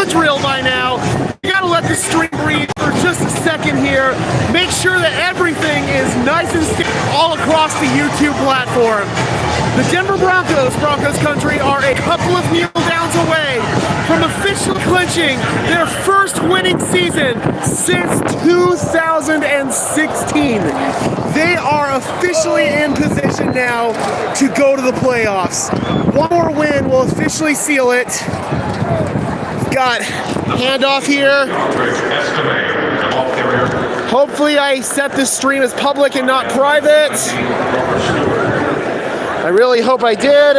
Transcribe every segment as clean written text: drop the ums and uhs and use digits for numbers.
the drill by now. You gotta let the stream breathe for just a second here. Make sure that everything is nice and stable all across the YouTube platform. The Denver Broncos, Broncos country, are a couple of kneel downs away from officially clinching their first winning season since 2016. They are officially in position now to go to the playoffs. One more win will officially seal it. Got handoff here. Hopefully I set this stream as public and not private. I really hope I did.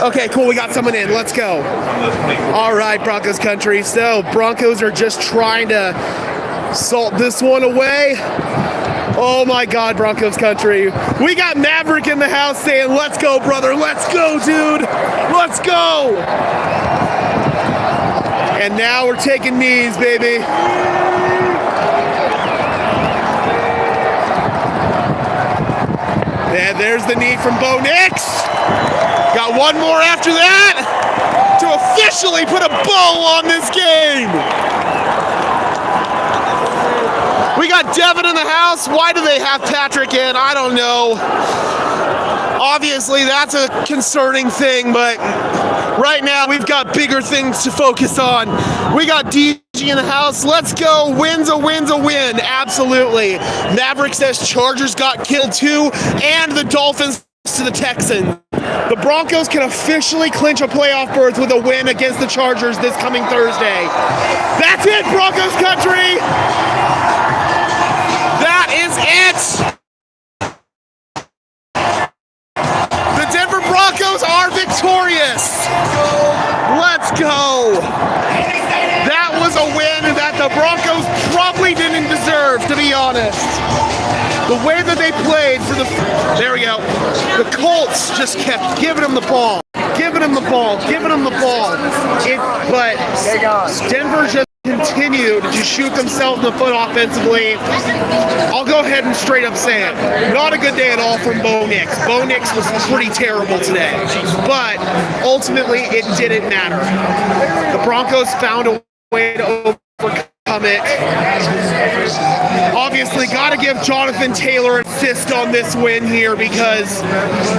Okay, cool, we got someone in, let's go. All right, Broncos country. So Broncos are just trying to salt this one away. Oh my God, Broncos country. We got Maverick in the house saying, let's go, brother. Let's go, dude. Let's go. And now we're taking knees, baby. And there's the knee from Bo Nix. Got one more after that to officially put a bow on this game. We got Devin in the house. Why do they have Patrick in? I don't know. Obviously, that's a concerning thing, but right now we've got bigger things to focus on. We got DG in the house. Let's go. Win's a win's a win. Absolutely. Maverick says Chargers got killed too, and the Dolphins to the Texans. The Broncos can officially clinch a playoff berth with a win against the Chargers this coming Thursday. That's it, Broncos country. That is it. The Denver Broncos are victorious. Let's go. That was a win that the Broncos probably didn't deserve, to be honest. The way that they played for the... There we go. The Colts just kept giving them the ball. Giving them the ball. Giving them the ball. But Denver just continued to shoot themselves in the foot offensively. I'll go ahead and straight up say it. Not a good day at all from Bo Nix. Bo Nix was pretty terrible today. But ultimately, it didn't matter. The Broncos found a way to overcome it. Obviously, got to give Jonathan Taylor an assist on this win here because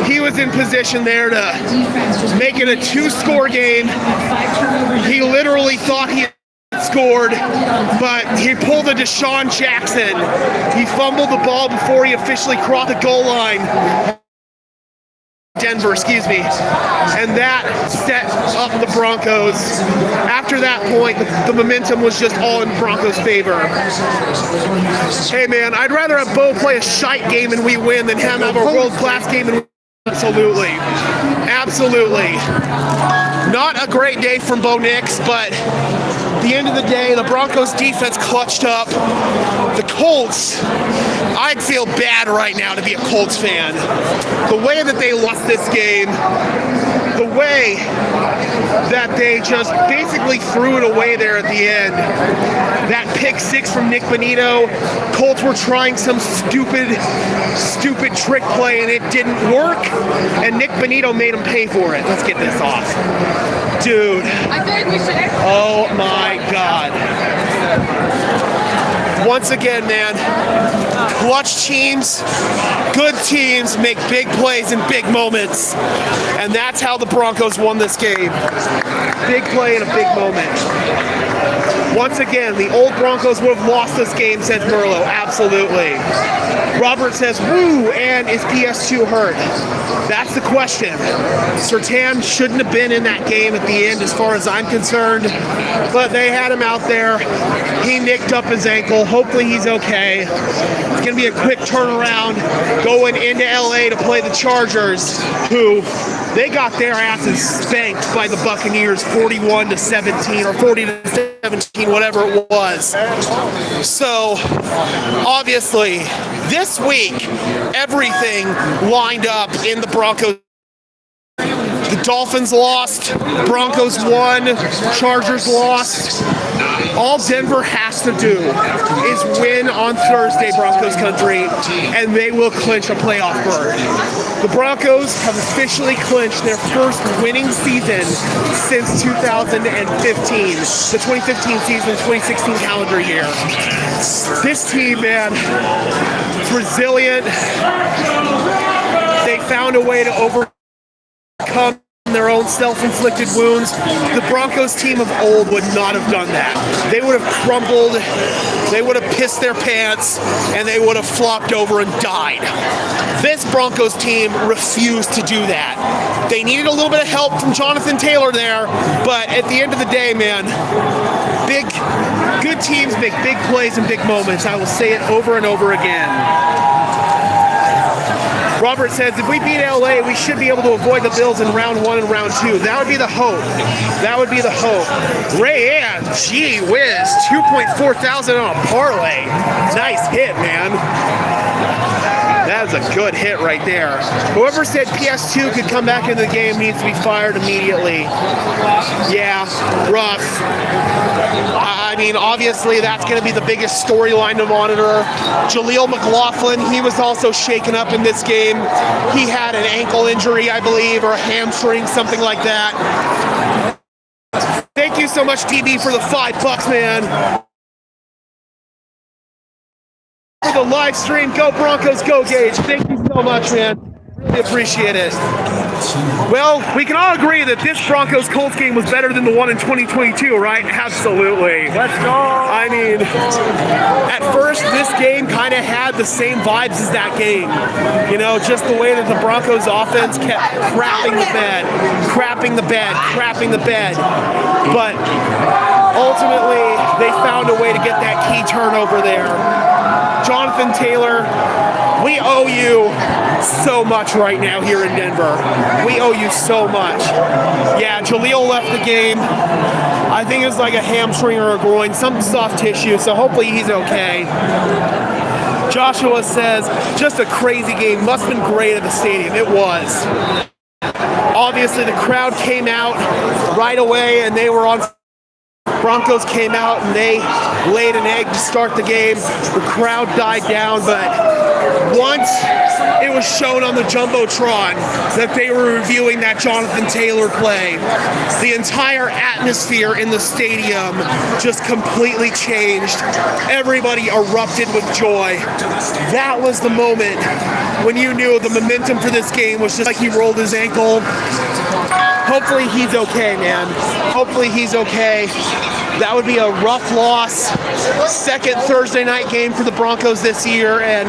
he was in position there to make it a two-score game. He literally thought he scored, but he pulled a Deshaun Jackson. He fumbled the ball before he officially crossed the goal line. Denver, excuse me. And that set up the Broncos. After that point, the momentum was just all in Broncos' favor. Hey man, I'd rather have Bo play a shite game and we win than him have a world-class game and we win. Absolutely. Absolutely. Not a great day from Bo Nix, but at the end of the day, the Broncos defense clutched up. The Colts, I'd feel bad right now to be a Colts fan. The way that they lost this game, the way that they just basically threw it away there at the end. That pick six from Nick Bonito, Colts were trying some stupid trick play and it didn't work, and Nick Bonito made them pay for it. Let's get this off. Dude. I think we should. Oh my God. Once again, man, clutch teams, good teams make big plays in big moments. And that's how the Broncos won this game. Big play in a big moment. Once again, the old Broncos would have lost this game, says Merlo. Absolutely. Robert says, woo, and is PS2 hurt? That's the question. Surtain shouldn't have been in that game at the end as far as I'm concerned, but they had him out there. He nicked up his ankle. Hopefully he's okay. It's going to be a quick turnaround going into LA to play the Chargers, who they got their asses spanked by the Buccaneers 41-17 or 40-17, whatever it was. So, obviously, this week, everything lined up in the Broncos' The Dolphins lost, Broncos won, Chargers lost. All Denver has to do is win on Thursday, Broncos country, and they will clinch a playoff berth. The Broncos have officially clinched their first winning season since 2015, the 2015 season, 2016 calendar year. This team, man, is resilient. They found a way to overcome their own self-inflicted wounds. The Broncos team of old would not have done that. They would have crumbled, they would have pissed their pants, and they would have flopped over and died. This Broncos team refused to do that. They needed a little bit of help from Jonathan Taylor there, but at the end of the day, man, good teams make big plays and big moments. I will say it over and over again. Robert says, if we beat LA, we should be able to avoid the Bills in round 1 and round 2. That would be the hope. That would be the hope. Ray Ann, gee whiz, 2.4 thousand on a parlay. Nice hit, man. That is a good hit right there. Whoever said PS2 could come back into the game needs to be fired immediately. Yeah, rough. I mean, obviously, that's going to be the biggest storyline to monitor. Jaleel McLaughlin, he was also shaken up in this game. He had an ankle injury, I believe, or a hamstring, something like that. Thank you so much, DB, for the $5, man. For the live stream, go Broncos, go Gage. Thank you so much, man. Really appreciate it. Well, we can all agree that this Broncos Colts game was better than the one in 2022, right? Absolutely. Let's go. I mean, at first, this game kind of had the same vibes as that game. You know, just the way that the Broncos offense kept crapping the bed. But ultimately, they found a way to get that key turnover there. Jonathan Taylor, we owe you so much right now here in Denver. We owe you so much. Yeah, Jaleel left the game. I think it was like a hamstring or a groin, some soft tissue, so hopefully he's okay. Joshua says, just a crazy game. Must have been great at the stadium. It was. Obviously, the crowd came out right away, and they were on. Broncos came out and they laid an egg to start the game. The crowd died down, but once it was shown on the Jumbotron that they were reviewing that Jonathan Taylor play, the entire atmosphere in the stadium just completely changed. Everybody erupted with joy. That was the moment when you knew the momentum for this game was just like he rolled his ankle. Hopefully he's okay, man. Hopefully he's okay. That would be a rough loss. Second Thursday night game for the Broncos this year, and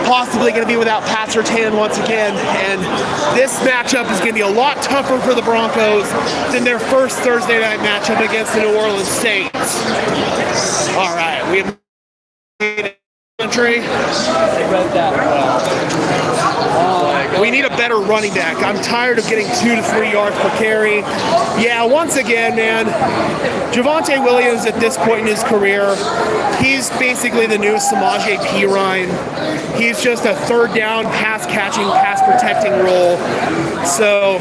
possibly going to be without Pat Surtain once again. And this matchup is going to be a lot tougher for the Broncos than their first Thursday night matchup against the New Orleans Saints. All right, we have country. We need a better running back. I'm tired of getting 2 to 3 yards per carry. Yeah, once again, man, Javonte Williams at this point in his career, he's basically the new Samaje Perine. He's just a third down, pass catching, pass protecting role. So,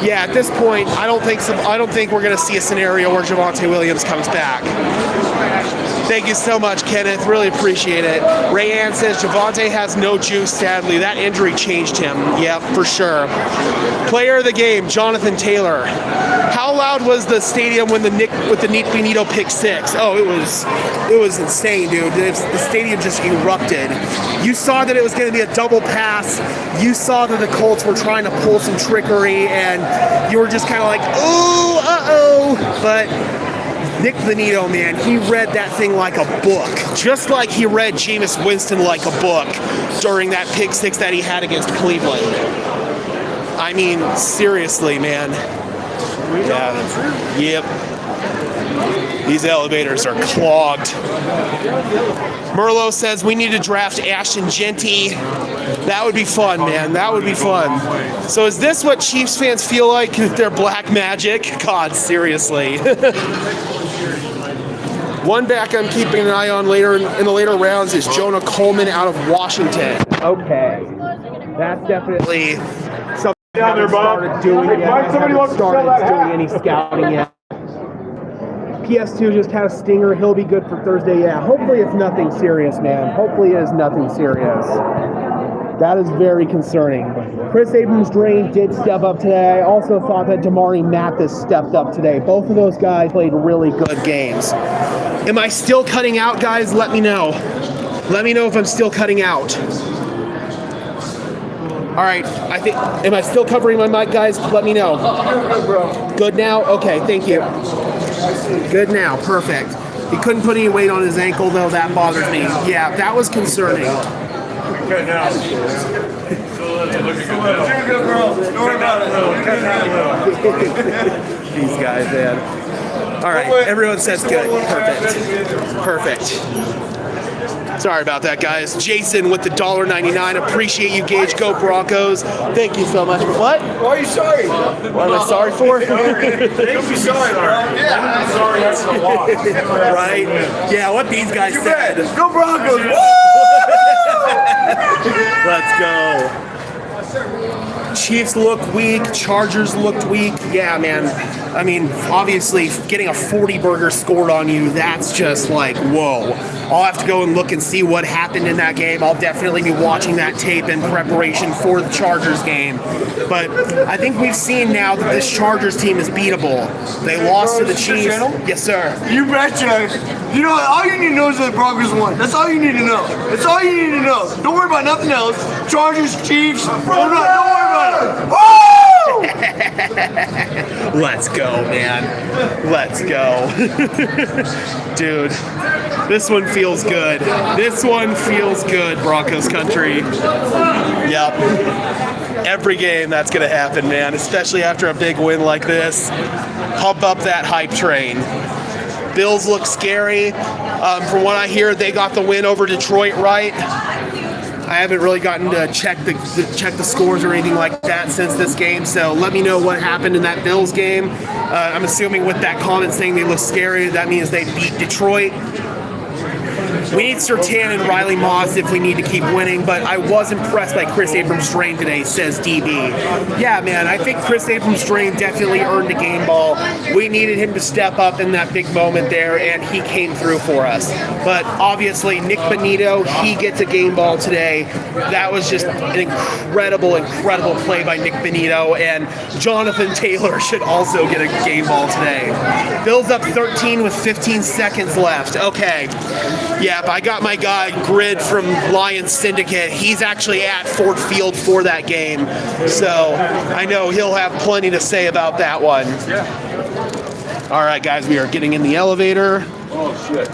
yeah, at this point, I don't think we're going to see a scenario where Javonte Williams comes back. Thank you so much, Kenneth. Really appreciate it. Rayanne says Javonte has no juice, sadly. That injury changed him. Yep, for sure. Player of the game, Jonathan Taylor. How loud was the stadium when the Nick Benito pick 6? Oh, it was insane, dude. The stadium just erupted. You saw that it was going to be a double pass. You saw that the Colts were trying to pull some trickery, and you were just kind of like, ooh, uh-oh. But Nick Benito, man, he read that thing like a book. Just like he read Jameis Winston like a book during that pick 6 that he had against Cleveland. I mean, seriously, man. Yeah. Yep. These elevators are clogged. Merlot says we need to draft Ashton Genty. That would be fun, man. That would be fun. So is this what Chiefs fans feel like with their black magic? God, seriously. One back I'm keeping an eye on later in the later rounds is Jonah Coleman out of Washington. Okay. That's definitely something. Down there, Bob. Started doing any scouting yet. PS2 just had a stinger. He'll be good for Thursday. Yeah, hopefully it's nothing serious, man. Hopefully it is nothing serious. That is very concerning. Chris Abrams-Drain did step up today. I also thought that Damari Mathis stepped up today. Both of those guys played really good games. Am I still cutting out, guys? Let me know. Let me know if I'm still cutting out. All right, am I still covering my mic, guys? Let me know. Good now? Okay, thank you. Good now, perfect. He couldn't put any weight on his ankle, though. That bothers me. Yeah, that was concerning. Good now. These guys, man. All right, everyone says good. Perfect. Sorry about that, guys. Jason with the $1.99. Appreciate you, Gage. Go Broncos. Thank you so much. What? Why are you sorry? What am I sorry for? Don't be sorry, Mark. Yeah, I'm sorry. That's a loss. Right? Yeah, what these guys said. Go Broncos. Let's go. Chiefs look weak. Chargers looked weak. Yeah, man. I mean, obviously, getting a 40 burger scored on you, that's just like, whoa. I'll have to go and look and see what happened in that game. I'll definitely be watching that tape in preparation for the Chargers game. But I think we've seen now that this Chargers team is beatable. They lost to the Chiefs. Yes, sir. You betcha. You know, all you need to know is that the Broncos won. That's all you need to know. That's all you need to know. Don't worry about nothing else. Chargers, Chiefs, don't worry about it. Woo! Let's go, man. Let's go. Dude, this one feels good. This one feels good, Broncos country. Yep. Every game that's going to happen, man, especially after a big win like this. Pump up that hype train. Bills look scary. From what I hear, they got the win over Detroit, right? I haven't really gotten to check the scores or anything like that since this game, so let me know what happened in that Bills game. I'm assuming with that comment saying they look scary, that means they beat Detroit. We need Surtain and Riley Moss if we need to keep winning, but I was impressed by Chris Abrams-Drain today, says DB. Yeah, man, I think Chris Abrams-Drain definitely earned a game ball. We needed him to step up in that big moment there, and he came through for us. But obviously, Nick Bonito, he gets a game ball today. That was just an incredible play by Nick Bonito, and Jonathan Taylor should also get a game ball today. Bills up 13 with 15 seconds left. Okay. Yep, I got my guy Grid from Lions Syndicate. He's actually at Ford Field for that game, so I know he'll have plenty to say about that one. All right, guys, we are getting in the elevator. Oh, shit.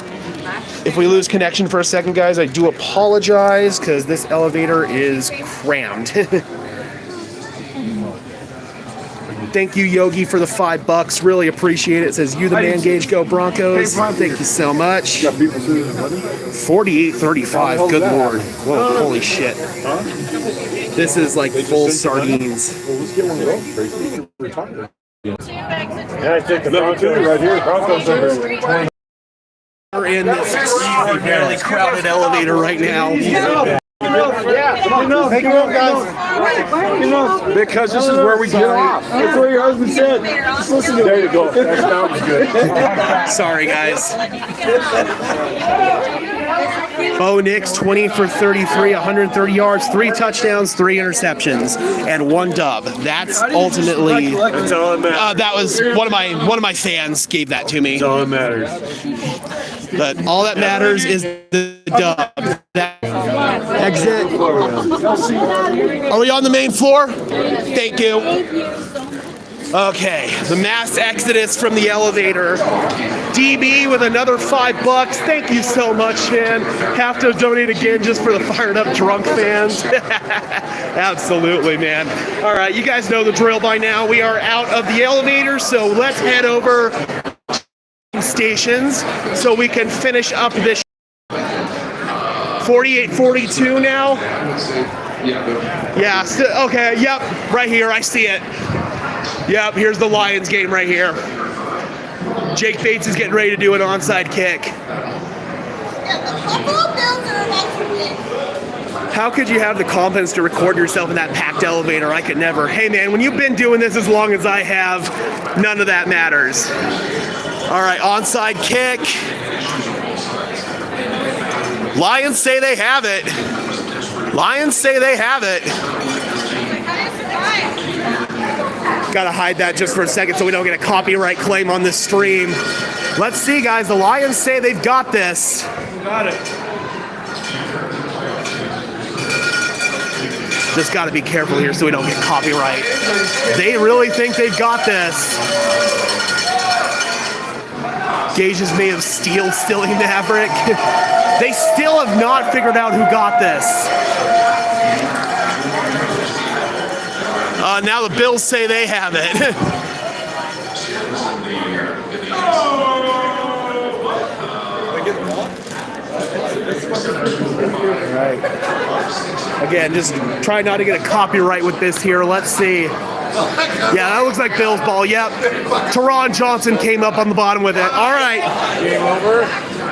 If we lose connection for a second, guys, I do apologize because this elevator is crammed. Thank you, Yogi, for the $5. Really appreciate it. It says, you the man, Gage, go Broncos. Thank you so much. 48-35. Good Lord. Whoa, holy shit. This is like full sardines. Yeah, I think the Broncos right here. Broncos over. We're in this extraordinarily crowded elevator right now. Because this is where we get off. That's what your husband said. Just listen to it. There you go. That sounds good. Sorry, guys. Bo Nix, 20 for 33, 130 yards, 3 touchdowns, 3 interceptions, and 1 dub. That's ultimately. That's all that matters. That was one of my fans gave that to me. That's all that matters. But all that matters is the dub. Exit. Are we on the main floor? Thank you. Okay, the mass exodus from the elevator. DB with another $5. Thank you so much, man. Have to donate again just for the fired up drunk fans. Absolutely, man. All right, you guys know the drill by now. We are out of the elevator, so let's head over stations so we can finish up this. 48-42 now. Yeah. Okay. Yep. Right here. I see it. Yep. Here's the Lions game right here. Jake Bates is getting ready to do an onside kick. How could you have the confidence to record yourself in that packed elevator? I could never. Hey man, when you've been doing this as long as I have, none of that matters. All right, onside kick. Lions say they have it. Lions say they have it. Gotta hide that just for a second so we don't get a copyright claim on this stream. Let's see, guys. The Lions say they've got this. Got it. Just gotta be careful here so we don't get copyright. They really think they've got this. Gage is made of steel, stealing Maverick. They still have not figured out who got this. Now the Bills say they have it. Right. Again, just try not to get a copyright with this here. Let's see. Yeah, that looks like Bills ball. Yep. Teron Johnson came up on the bottom with it. All right. Game over.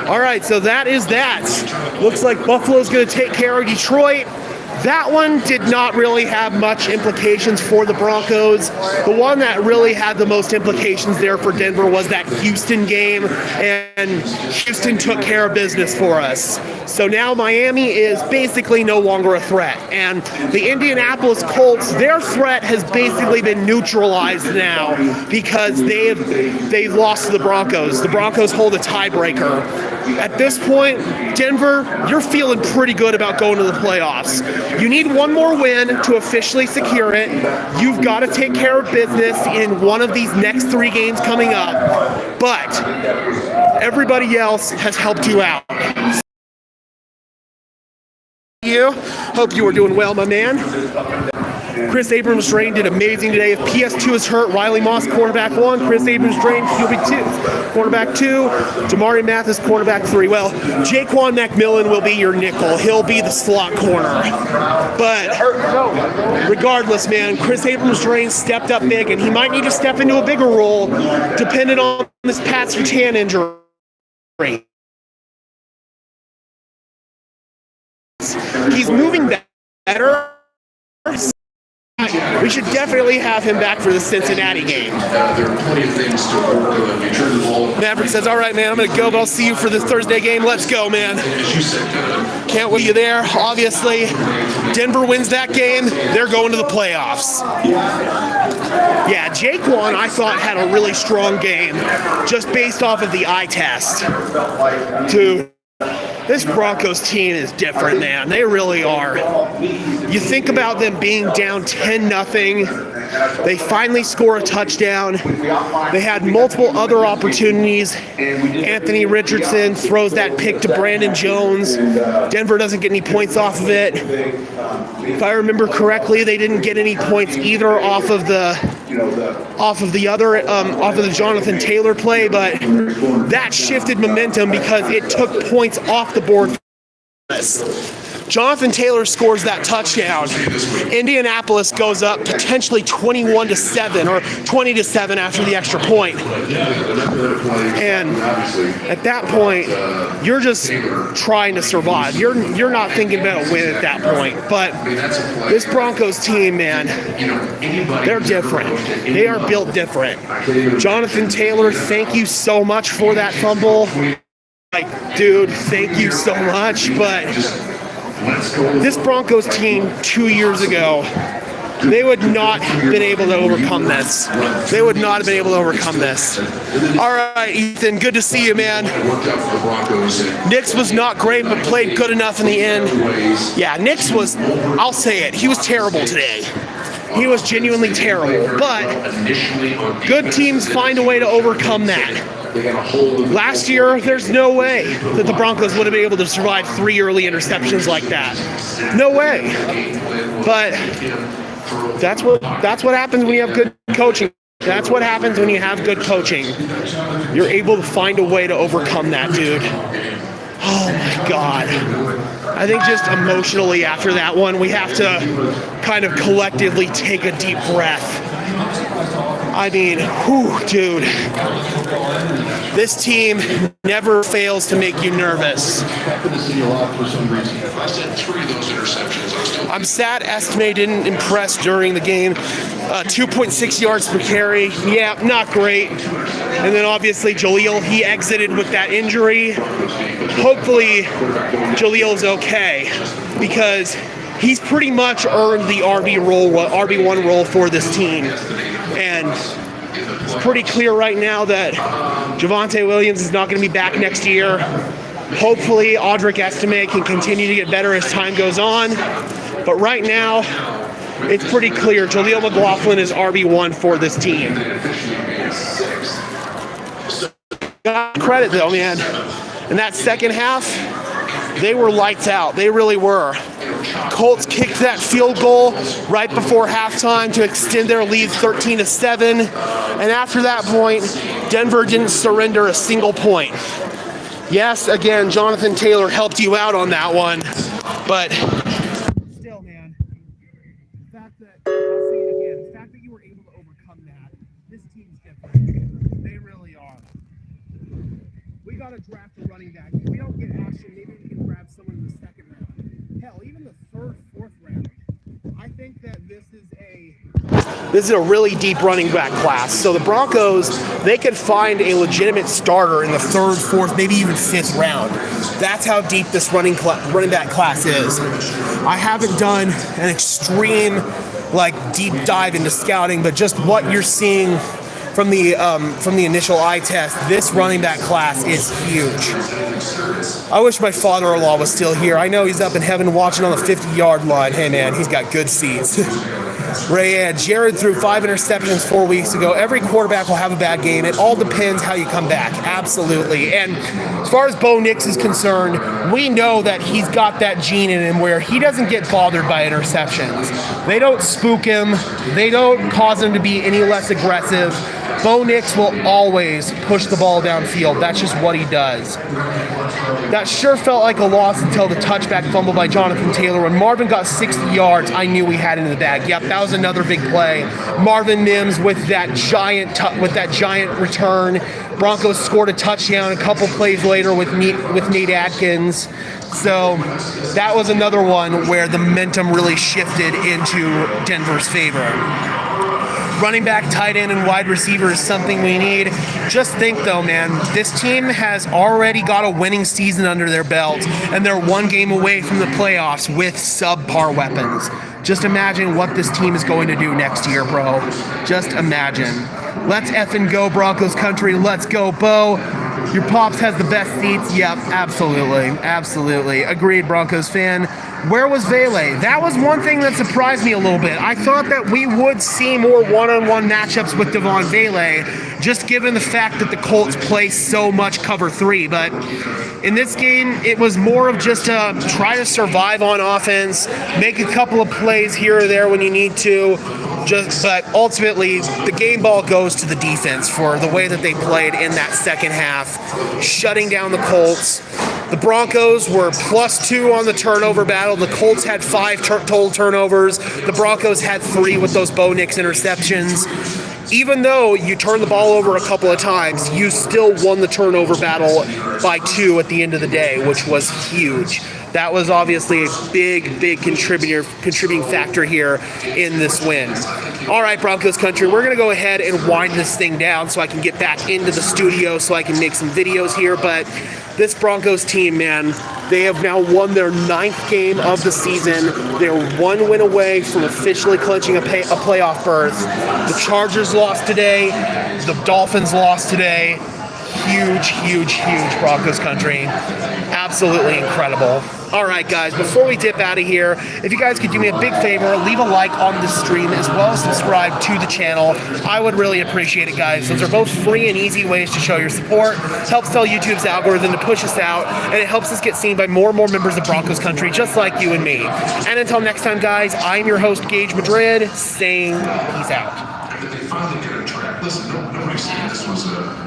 All right, so that is that. Looks like Buffalo's going to take care of Detroit. That one did not really have much implications for the Broncos. The one that really had the most implications there for Denver was that Houston game, and Houston took care of business for us. So now Miami is basically no longer a threat. And the Indianapolis Colts, their threat has basically been neutralized now because they've lost to the Broncos. The Broncos hold a tiebreaker. At this point, Denver, you're feeling pretty good about going to the playoffs. You need one more win to officially secure it. You've got to take care of business in one of these next 3 games coming up. But everybody else has helped you out. Hope you are doing well, my man. Chris Abrams-Drain did amazing today. If PS2 is hurt, Riley Moss, cornerback 1. Chris Abrams-Drain, QB 2. Cornerback 2. Damari Mathis, cornerback 3. Well, Jaquan McMillan will be your nickel. He'll be the slot corner. But regardless, man, Chris Abrams-Drain stepped up big, and he might need to step into a bigger role depending on this Pat Surtain injury. He's moving better. We should definitely have him back for the Cincinnati game. There are plenty of things to work if you turn the ball. Maverick says, all right, man, I'm going to go, but I'll see you for this Thursday game. Let's go, man. Can't wait you there. Obviously, Denver wins that game. They're going to the playoffs. Yeah, Jaquan, I thought, had a really strong game just based off of the eye test. Dude. This Broncos team is different, man. They really are. You think about them being down 10-0. They finally score a touchdown. They had multiple other opportunities. Anthony Richardson throws that pick to Brandon Jones. Denver doesn't get any points off of it. If I remember correctly, they didn't get any points either off of the Jonathan Taylor play, but that shifted momentum because it took points off the board for us. Jonathan Taylor scores that touchdown. Indianapolis goes up potentially 21-7 or 20-7 after the extra point. And at that point, you're just trying to survive. You're not thinking about a win at that point. But this Broncos team, man, they're different. They are built different. Jonathan Taylor, thank you so much for that fumble. Like, dude, thank you so much. But this Broncos team 2 years ago, they would not have been able to overcome this. They would not have been able to overcome this. All right, Ethan, good to see you, man. Nix was not great, but played good enough in the end. Yeah, Nix was, I'll say it, he was terrible today. He was genuinely terrible, but good teams find a way to overcome that. Last year, there's no way that the Broncos would have been able to survive 3 early interceptions like that. No way. But that's what happens when you have good coaching. That's what happens when you have good coaching. You're able to find a way to overcome that, dude. Oh my God. I think just emotionally after that one, we have to kind of collectively take a deep breath. I mean, whew, dude. This team never fails to make you nervous. I'm sad Estime didn't impress during the game. 2.6 yards per carry. Yeah, not great. And then obviously Jaleel, he exited with that injury. Hopefully Jaleel's okay because he's pretty much earned the RB1 role for this team. And it's pretty clear right now that Javonte Williams is not going to be back next year. Hopefully Audric Estime can continue to get better as time goes on. But right now, it's pretty clear Jaleel McLaughlin is RB1 for this team. Got credit though, man. In that second half, they were lights out. They really were. Colts kicked that field goal right before halftime to extend their lead 13-7. And after that point, Denver didn't surrender a single point. Yes, again, Jonathan Taylor helped you out on that one. But still, man, the fact that, I'll say it again, the fact that you were able to overcome that, this team's different. They really are. We got to draft a running back. If we don't get action, maybe we can grab someone in the second round. Hell, even the third, fourth round. I think that this is a really deep running back class. So the Broncos, they could find a legitimate starter in the third, fourth, maybe even fifth round. That's how deep this running back class is. I haven't done an extreme, deep dive into scouting, but just what you're seeing from the initial eye test, this running back class is huge. I wish my father-in-law was still here. I know he's up in heaven watching on the 50-yard line. Hey, man, he's got good seats. Jared threw 5 interceptions 4 weeks ago. Every quarterback will have a bad game. It all depends how you come back. Absolutely. And as far as Bo Nix is concerned, we know that he's got that gene in him where he doesn't get bothered by interceptions. They don't spook him. They don't cause him to be any less aggressive. Bo Nix will always push the ball downfield. That's just what he does. That sure felt like a loss until the touchback fumble by Jonathan Taylor. When Marvin got 60 yards, I knew we had it in the bag. Yep, that was another big play. Marvin Mims with that giant return. Broncos scored a touchdown a couple plays later with Nate Atkins. So that was another one where the momentum really shifted into Denver's favor. Running back, tight end, and wide receiver is something we need. Just think, though, man, this team has already got a winning season under their belt, and they're one game away from the playoffs with subpar weapons. Just imagine what this team is going to do next year, bro. Just imagine. Let's effing go, Broncos country. Let's go, Bo. Your Pops has the best seats. Yep, absolutely. Absolutely. Agreed, Broncos fan. Where was Vele? That was one thing that surprised me a little bit. I thought that we would see more one-on-one matchups with Devon Vele, just given the fact that the Colts play so much cover 3. But in this game, it was more of just try to survive on offense, make a couple of plays here or there when you need to. But ultimately, the game ball goes to the defense for the way that they played in that second half, shutting down the Colts. The Broncos were +2 on the turnover battle. The Colts had 5 total turnovers. The Broncos had 3 with those Bo Nix interceptions. Even though you turned the ball over a couple of times, you still won the turnover battle by 2 at the end of the day, which was huge. That was obviously a big contributing factor here in this win. All right, Broncos country, we're going to go ahead and wind this thing down so I can get back into the studio so I can make some videos here. But this Broncos team, man, they have now won their 9th game of the season. They're 1 win away from officially clinching a playoff berth. The Chargers lost today. The Dolphins lost today. Huge Broncos country. Absolutely incredible. All right, guys, before we dip out of here, if you guys could do me a big favor, leave a like on the stream as well as subscribe to the channel. I would really appreciate it, guys. Those are both free and easy ways to show your support. Helps tell YouTube's algorithm to push us out, and it helps us get seen by more and more members of Broncos country, just like you and me. And until next time, guys, I'm your host, Gage Madrid, saying peace out. If they finally get a track, listen, nobody's saying this was a